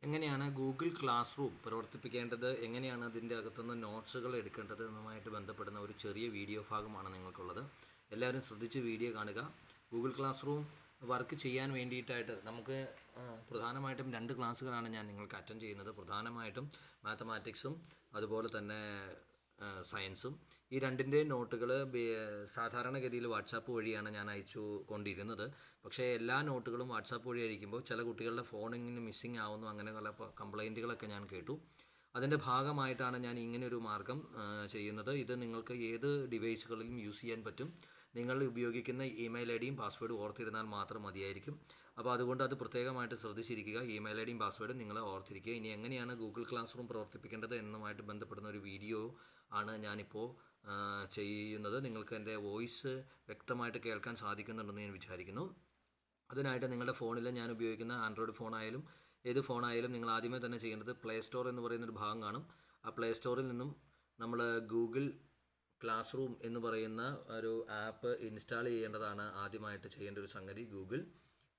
എങ്ങനെയാണ് Google class room പ്രവർത്തിപ്പിക്കേണ്ടത്, എങ്ങനെയാണ് അതിൻ്റെ അകത്തുനിന്ന് നോട്ട്സുകൾ എടുക്കേണ്ടത് എന്നുമായിട്ട് ബന്ധപ്പെടുന്ന ഒരു ചെറിയ വീഡിയോ ഭാഗമാണ് നിങ്ങൾക്കുള്ളത്. എല്ലാവരും ശ്രദ്ധിച്ച് വീഡിയോ കാണുക. ഗൂഗിൾ ക്ലാസ് റൂം വർക്ക് ചെയ്യാൻ വേണ്ടിയിട്ടായിട്ട് നമുക്ക് പ്രധാനമായിട്ടും 2 ക്ലാസ്സുകളാണ് ഞാൻ നിങ്ങൾക്ക് അറ്റൻഡ് ചെയ്യുന്നത്. പ്രധാനമായിട്ടും മാത്തമാറ്റിക്സും അതുപോലെ തന്നെ സയൻസും. ഈ രണ്ടിൻ്റെയും നോട്ടുകൾ സാധാരണഗതിയിൽ വാട്സാപ്പ് വഴിയാണ് ഞാൻ അയച്ചു കൊണ്ടിരുന്നത്. പക്ഷേ എല്ലാ നോട്ടുകളും വാട്സാപ്പ് വഴി അയക്കുമ്പോൾ ചില കുട്ടികളുടെ ഫോണിങ്ങനെ മിസ്സിങ് ആവുന്നു, അങ്ങനെയുള്ള കംപ്ലൈൻറ്റുകളൊക്കെ ഞാൻ കേട്ടു. അതിൻ്റെ ഭാഗമായിട്ടാണ് ഞാൻ ഇങ്ങനെയൊരു മാർഗം ചെയ്യുന്നത്. ഇത് നിങ്ങൾക്ക് ഏത് ഡിവൈസുകളിലും യൂസ് ചെയ്യാൻ പറ്റും. നിങ്ങൾ ഉപയോഗിക്കുന്ന ഇമെയിൽ ഐ ഡിയും പാസ്വേഡും ഓർത്തിരുന്നാൽ മാത്രം മതിയായിരിക്കും. അപ്പോൾ അതുകൊണ്ട് അത് പ്രത്യേകമായിട്ട് ശ്രദ്ധിച്ചിരിക്കുക. ഇമെയിൽ ഐ ഡിയും പാസ്വേഡും നിങ്ങൾ ഓർത്തിരിക്കുക. ഇനി എങ്ങനെയാണ് ഗൂഗിൾ ക്ലാസ് റൂം പ്രവർത്തിപ്പിക്കേണ്ടത് എന്നുമായിട്ട് ബന്ധപ്പെടുന്ന ഒരു വീഡിയോ ആണ് ഞാനിപ്പോൾ ചെയ്യുന്നത്. നിങ്ങൾക്ക് എൻ്റെ വോയിസ് വ്യക്തമായിട്ട് കേൾക്കാൻ സാധിക്കുന്നുണ്ടെന്ന് ഞാൻ വിചാരിക്കുന്നു. അതിനായിട്ട് നിങ്ങളുടെ ഫോണിൽ ഞാൻ ഉപയോഗിക്കുന്ന ആൻഡ്രോയിഡ് ഫോണായാലും ഏത് ഫോണായാലും നിങ്ങൾ ആദ്യമേ തന്നെ ചെയ്യേണ്ടത് പ്ലേ സ്റ്റോർ എന്ന് പറയുന്നൊരു ഭാഗം കാണും. ആ പ്ലേ സ്റ്റോറിൽ നിന്നും നമ്മൾ ഗൂഗിൾ ക്ലാസ് റൂം എന്ന് പറയുന്ന ഒരു ആപ്പ് ഇൻസ്റ്റാൾ ചെയ്യേണ്ടതാണ്. ആദ്യമായിട്ട് ചെയ്യേണ്ട ഒരു സംഗതി ഗൂഗിൾ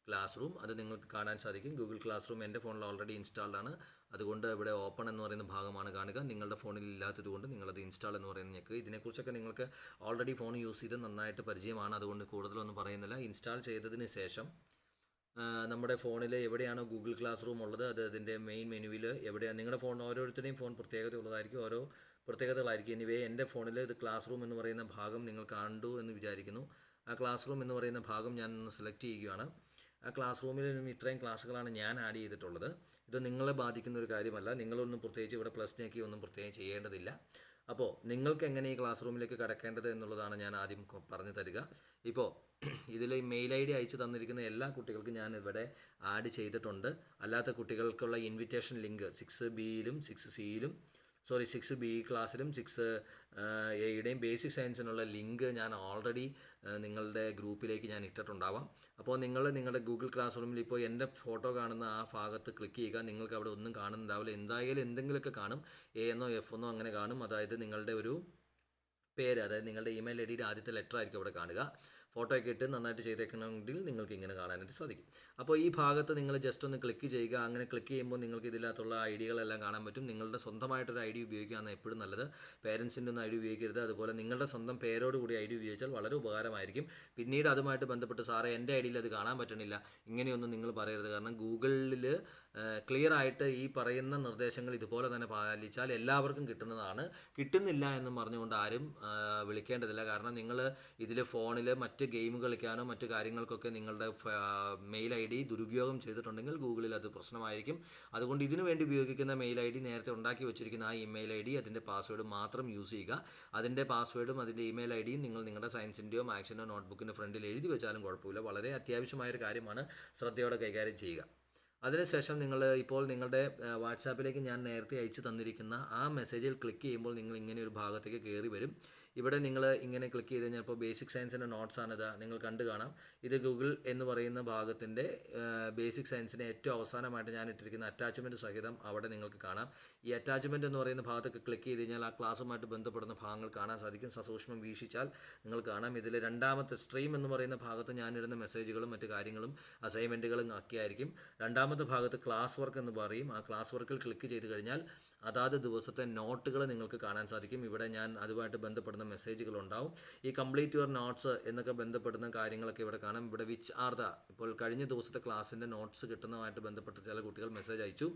ക്ലാസ് റൂം. അത് നിങ്ങൾക്ക് കാണാൻ സാധിക്കും. ഗൂഗിൾ ക്ലാസ് റൂം എൻ്റെ ഫോണിൽ ഓൾറെഡി ഇൻസ്റ്റാൾഡ് ആണ്. അതുകൊണ്ട് ഇവിടെ ഓപ്പൺ എന്ന് പറയുന്ന ഭാഗമാണ് കാണുക. നിങ്ങളുടെ ഫോണിൽ ഇല്ലാത്തത് കൊണ്ട് നിങ്ങളത് ഇൻസ്റ്റാൾ എന്ന് പറയുന്ന ഞെക്ക്. ഇതിനെക്കുറിച്ചൊക്കെ നിങ്ങൾക്ക് ഓൾറെഡി ഫോൺ യൂസ് ചെയ്ത് നന്നായിട്ട് പരിചയമാണ്. അതുകൊണ്ട് കൂടുതലൊന്നും പറയുന്നില്ല. ഇൻസ്റ്റാൾ ചെയ്തതിന് ശേഷം നമ്മുടെ ഫോണിൽ എവിടെയാണോ ഗൂഗിൾ ക്ലാസ് റൂം ഉള്ളത് അത് അതിൻ്റെ മെയിൻ മെനുവിൽ എവിടെയാണ് നിങ്ങളുടെ ഫോൺ, ഓരോരുത്തരുടെയും ഫോൺ പ്രത്യേകതയുള്ളതായിരിക്കും, ഓരോ പ്രത്യേകതകളായിരിക്കും. എനിവേ എൻ്റെ ഫോണിൽ ഇത് ക്ലാസ് റൂം എന്ന് പറയുന്ന ഭാഗം നിങ്ങൾ കണ്ടു എന്ന് വിചാരിക്കുന്നു. ആ ക്ലാസ് റൂം എന്ന് പറയുന്ന ഭാഗം ഞാൻ ഒന്ന് സെലക്ട് ചെയ്യുകയാണ്. ആ ക്ലാസ് റൂമിൽ നിന്നും ഇത്രയും ക്ലാസ്സുകളാണ് ഞാൻ ആഡ് ചെയ്തിട്ടുള്ളത്. ഇത് നിങ്ങളെ ബാധിക്കുന്ന ഒരു കാര്യമല്ല. നിങ്ങളൊന്നും പ്രത്യേകിച്ച് ഇവിടെ പ്ലസ് ഞെക്കി ഒന്നും പ്രത്യേകം ചെയ്യേണ്ടതില്ല. അപ്പോൾ നിങ്ങൾക്ക് എങ്ങനെ ഈ ക്ലാസ് റൂമിലേക്ക് കടക്കേണ്ടത് എന്നുള്ളതാണ് ഞാൻ ആദ്യം പറഞ്ഞു തരിക. ഇപ്പോൾ ഇതിൽ മെയിൽ ഐ ഡി അയച്ചു തന്നിരിക്കുന്ന എല്ലാ കുട്ടികൾക്കും ഞാൻ ഇവിടെ ആഡ് ചെയ്തിട്ടുണ്ട്. അല്ലാത്ത കുട്ടികൾക്കുള്ള ഇൻവിറ്റേഷൻ ലിങ്ക് 6Bയിലും 6Cയിലും 6B ക്ലാസ്സിലും 6Aയുടെയും ബേസിക് സയൻസിനുള്ള ലിങ്ക് ഞാൻ ഓൾറെഡി നിങ്ങളുടെ ഗ്രൂപ്പിലേക്ക് ഞാൻ ഇട്ടിട്ടുണ്ടാവാം. അപ്പോൾ നിങ്ങളുടെ ഗൂഗിൾ ക്ലാസ് റൂമിൽ ഇപ്പോൾ എൻ്റെ ഫോട്ടോ കാണുന്ന ആ ഭാഗത്ത് ക്ലിക്ക് ചെയ്യുക. നിങ്ങൾക്ക് അവിടെ ഒന്നും കാണുന്നുണ്ടാവില്ല. എന്തായാലും എന്തെങ്കിലുമൊക്കെ കാണും. A എന്നോ F എന്നോ അങ്ങനെ കാണും. അതായത് നിങ്ങളുടെ ഒരു പേര്, അതായത് നിങ്ങളുടെ ഇമെയിൽ ഐ ഡിയുടെ ആദ്യത്തെ ലെറ്റർ ആയിരിക്കും അവിടെ കാണുക. ഫോട്ടോ ഒക്കെ ഇട്ട് നന്നായിട്ട് ചെയ്തേക്കണമെങ്കിൽ നിങ്ങൾക്ക് ഇങ്ങനെ കാണാനായിട്ട് സാധിക്കും. അപ്പോൾ ഈ ഭാഗത്ത് നിങ്ങൾ ജസ്റ്റ് ഒന്ന് ക്ലിക്ക് ചെയ്യുക. അങ്ങനെ ക്ലിക്ക് ചെയ്യുമ്പോൾ നിങ്ങൾക്ക് ഇതിനകത്തുള്ള ഐഡികളെല്ലാം കാണാൻ പറ്റും. നിങ്ങളുടെ സ്വന്തമായിട്ടൊരു ഐ ഡി ഉപയോഗിക്കുകയാണ് എപ്പോഴും നല്ലത്. പേരൻസിൻ്റെ ഒന്നും ഐ ഡി ഉപയോഗിക്കരുത്. അതുപോലെ നിങ്ങളുടെ സ്വന്തം പേരോട് കൂടി ഐ ഡി ഉപയോഗിച്ചാൽ വളരെ ഉപകാരമായിരിക്കും. പിന്നീട് അതുമായിട്ട് ബന്ധപ്പെട്ട് സാറേ എൻ്റെ ഐ ഡിയിൽ അത് കാണാൻ പറ്റണില്ല, ഇങ്ങനെയൊന്നും നിങ്ങൾ പറയരുത്. കാരണം ഗൂഗിളിൽ ക്ലിയർ ആയിട്ട് ഈ പറയുന്ന നിർദ്ദേശങ്ങൾ ഇതുപോലെ തന്നെ പാലിച്ചാൽ എല്ലാവർക്കും കിട്ടുന്നതാണ്. കിട്ടുന്നില്ല എന്നും പറഞ്ഞുകൊണ്ട് ആരും വിളിക്കേണ്ടതില്ല. കാരണം നിങ്ങൾ ഇതിൽ ഫോണിൽ മറ്റ് ഗെയിം കളിക്കാനോ മറ്റു കാര്യങ്ങൾക്കൊക്കെ നിങ്ങളുടെ മെയിൽ ഐ ഡി ദുരുപയോഗം ചെയ്തിട്ടുണ്ടെങ്കിൽ ഗൂഗിളിൽ അത് പ്രശ്നമായിരിക്കും. അതുകൊണ്ട് ഇതിനു വേണ്ടി ഉപയോഗിക്കുന്ന മെയിൽ ഐ ഡി നേരത്തെ ഉണ്ടാക്കി വെച്ചിരിക്കുന്ന ആ ഇമെയിൽ ഐ ഡി അതിൻ്റെ പാസ്വേഡ് മാത്രം യൂസ് ചെയ്യുക. അതിൻ്റെ പാസ്വേഡും അതിൻ്റെ ഇമെയിൽ ഐ ഡിയും നിങ്ങൾ നിങ്ങളുടെ സയൻസിൻ്റെയോ മാത്സിൻ്റെയോ നോട്ട്ബുക്കിൻ്റെ ഫ്രണ്ടിൽ എഴുതി വെച്ചാലും കുഴപ്പമില്ല. വളരെ അത്യാവശ്യമായൊരു കാര്യമാണ്. ശ്രദ്ധയോടെ കൈകാര്യം ചെയ്യുക. അതിനുശേഷം നിങ്ങൾ ഇപ്പോൾ നിങ്ങളുടെ വാട്സാപ്പിലേക്ക് ഞാൻ നേരത്തെ അയച്ചു തന്നിരിക്കുന്ന ആ മെസ്സേജിൽ ക്ലിക്ക് ചെയ്യുമ്പോൾ നിങ്ങൾ ഇങ്ങനെ ഒരു ഭാഗത്തേക്ക് കയറി വരും. ഇവിടെ നിങ്ങൾ ഇങ്ങനെ ക്ലിക്ക് ചെയ്ത് കഴിഞ്ഞാൽ ഇപ്പോൾ ബേസിക് സയൻസിൻ്റെ നോട്ട്സാണിത് നിങ്ങൾ കണ്ടു കാണാം. ഇത് ഗൂഗിൾ എന്ന് പറയുന്ന ഭാഗത്തിൻ്റെ ബേസിക് സയൻസിൻ്റെ ഏറ്റവും അവസാനമായിട്ട് ഞാൻ ഇട്ടിരിക്കുന്ന അറ്റാച്ച്മെൻറ്റ് സഹിതം അവിടെ നിങ്ങൾക്ക് കാണാം. ഈ അറ്റാച്ച്മെൻറ്റ് എന്ന് പറയുന്ന ഭാഗത്തേക്ക് ക്ലിക്ക് ചെയ്ത് കഴിഞ്ഞാൽ ആ ക്ലാസ്സുമായിട്ട് ബന്ധപ്പെടുന്ന ഭാഗങ്ങൾ കാണാൻ സാധിക്കും. സസൂക്ഷ്മം വീക്ഷിച്ചാൽ നിങ്ങൾ കാണാം. ഇതിൽ രണ്ടാമത്തെ സ്ട്രീം എന്ന് പറയുന്ന ഭാഗത്ത് ഞാനിടുന്ന മെസ്സേജുകളും മറ്റു കാര്യങ്ങളും അസൈൻമെൻറ്റുകളും ഒക്കെയായിരിക്കും. രണ്ടാമത്തെ ഭാഗത്ത് ക്ലാസ് വർക്ക് എന്ന് പറയും. ആ ക്ലാസ് വർക്കിൽ ക്ലിക്ക് ചെയ്ത് കഴിഞ്ഞാൽ അതാത് ദിവസത്തെ നോട്ടുകൾ നിങ്ങൾക്ക് കാണാൻ സാധിക്കും. ഇവിടെ ഞാൻ അതുമായിട്ട് ബന്ധപ്പെടുന്ന മെസ്സേജുകളുണ്ടാവും. ഈ കംപ്ലീറ്റ് യുവർ നോട്ട്സ് എന്നൊക്കെ ബന്ധപ്പെടുന്ന കാര്യങ്ങളൊക്കെ ഇവിടെ കാണാം. ഇവിടെ വിച്ച് ആർ ദ ഇപ്പോൾ കഴിഞ്ഞ ദിവസത്തെ ക്ലാസ്സിൻ്റെ നോട്ട്സ് കിട്ടുന്നതുമായിട്ട് ബന്ധപ്പെട്ട് ചില കുട്ടികൾ മെസ്സേജ് അയച്ചു.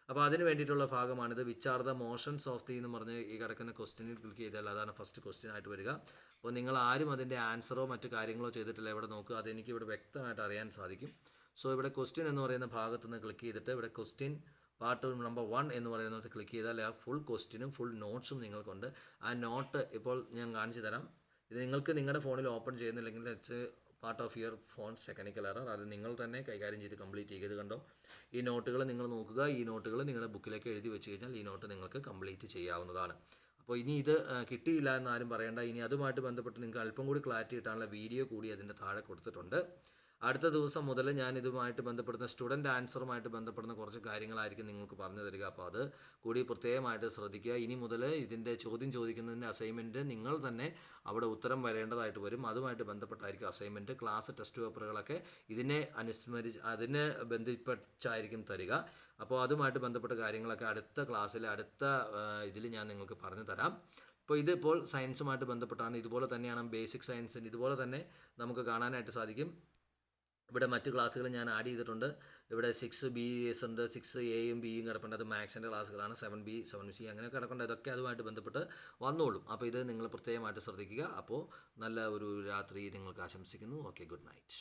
അപ്പോൾ അതിന് വേണ്ടിയിട്ടുള്ള ഭാഗമാണിത്. Which are the motions of the എന്ന് പറഞ്ഞ് ഈ കിടക്കുന്ന ക്വസ്റ്റ്യനിൽ ക്ലിക്ക് ചെയ്താൽ അതാണ് ഫസ്റ്റ് ക്വസ്റ്റ്യൻ ആയിട്ട് വരിക. അപ്പോൾ നിങ്ങൾ ആരും അതിൻ്റെ ആൻസറോ മറ്റു കാര്യങ്ങളോ ചെയ്തിട്ടില്ല. ഇവിടെ നോക്കുക, അതെനിക്ക് ഇവിടെ വ്യക്തമായിട്ട് അറിയാൻ സാധിക്കും. സോ ഇവിടെ ക്വസ്റ്റ്യൻ എന്ന് പറയുന്ന ഭാഗത്ത് നിന്ന് ക്ലിക്ക് ചെയ്തിട്ട് ഇവിടെ ക്വസ്റ്റ്യൻ പാർട്ട് നമ്പർ 1 എന്ന് പറയുന്നത് ക്ലിക്ക് ചെയ്താൽ ആ ഫുൾ ക്വസ്റ്റ്യനും ഫുൾ നോട്ട്സും നിങ്ങൾക്കുണ്ട്. ആ നോട്ട് ഇപ്പോൾ ഞാൻ കാണിച്ചു തരാം. ഇത് നിങ്ങൾക്ക് നിങ്ങളുടെ ഫോണിൽ ഓപ്പൺ ചെയ്യുന്നില്ലെങ്കിൽ it's part of your phones technical error. അത് നിങ്ങൾ തന്നെ കൈകാര്യം ചെയ്ത് കംപ്ലീറ്റ് ചെയ്ത് കണ്ടോ. ഈ നോട്ടുകൾ നിങ്ങൾ നോക്കുക. ഈ നോട്ടുകൾ നിങ്ങളുടെ ബുക്കിലേക്ക് എഴുതി വെച്ച് കഴിഞ്ഞാൽ ഈ നോട്ട് നിങ്ങൾക്ക് കംപ്ലീറ്റ് ചെയ്യാവുന്നതാണ്. അപ്പോൾ ഇനി ഇത് കിട്ടിയില്ല എന്നാരും പറയേണ്ട. ഇനി അതുമായിട്ട് ബന്ധപ്പെട്ട് നിങ്ങൾക്ക് അല്പം കൂടി ക്ലാരിറ്റി കിട്ടാനുള്ള വീഡിയോ കൂടി അതിൻ്റെ താഴെ കൊടുത്തിട്ടുണ്ട്. അടുത്ത ദിവസം മുതൽ ഞാൻ ഇതുമായിട്ട് ബന്ധപ്പെടുന്ന സ്റ്റുഡൻറ്റ് ആൻസറുമായിട്ട് ബന്ധപ്പെടുന്ന കുറച്ച് കാര്യങ്ങളായിരിക്കും നിങ്ങൾക്ക് പറഞ്ഞു തരിക. അപ്പോൾ അത് കൂടി പ്രത്യേകമായിട്ട് ശ്രദ്ധിക്കുക. ഇനി മുതൽ ഇതിൻ്റെ ചോദ്യം ചോദിക്കുന്നതിൻ്റെ അസൈൻമെൻറ്റ് നിങ്ങൾ തന്നെ അവിടെ ഉത്തരം വരേണ്ടതായിട്ട് വരും. അതുമായിട്ട് ബന്ധപ്പെട്ടായിരിക്കും അസൈൻമെൻറ്റ്. ക്ലാസ് ടെസ്റ്റ് പേപ്പറുകളൊക്കെ അതിനെ ബന്ധിപ്പിച്ചായിരിക്കും തരിക. അപ്പോൾ അതുമായിട്ട് ബന്ധപ്പെട്ട കാര്യങ്ങളൊക്കെ അടുത്ത ക്ലാസ്സിൽ അടുത്ത ഇതിൽ ഞാൻ നിങ്ങൾക്ക് പറഞ്ഞു തരാം. അപ്പോൾ ഇതിപ്പോൾ സയൻസുമായിട്ട് ബന്ധപ്പെട്ടാണ്. ഇതുപോലെ തന്നെയാണ് ബേസിക് സയൻസിന് ഇതുപോലെ തന്നെ നമുക്ക് കാണാനായിട്ട് സാധിക്കും. ഇവിടെ മറ്റ് ക്ലാസ്സുകൾ ഞാൻ ആഡ് ചെയ്തിട്ടുണ്ട്. ഇവിടെ 6BS ഉണ്ട്, 6Aയും Bയും കിടപ്പുണ്ട്. അത് മാത്സിൻ്റെ ക്ലാസ്സുകളാണ്. 7B 7C അങ്ങനെ കിടപ്പുണ്ട്. ഇതൊക്കെ അതുമായിട്ട് ബന്ധപ്പെട്ട് വന്നോളും. അപ്പോൾ ഇത് നിങ്ങൾ പ്രത്യേകമായിട്ട് ശ്രദ്ധിക്കുക. അപ്പോൾ നല്ല ഒരു രാത്രി നിങ്ങൾക്ക് ആശംസിക്കുന്നു. Okay, good night.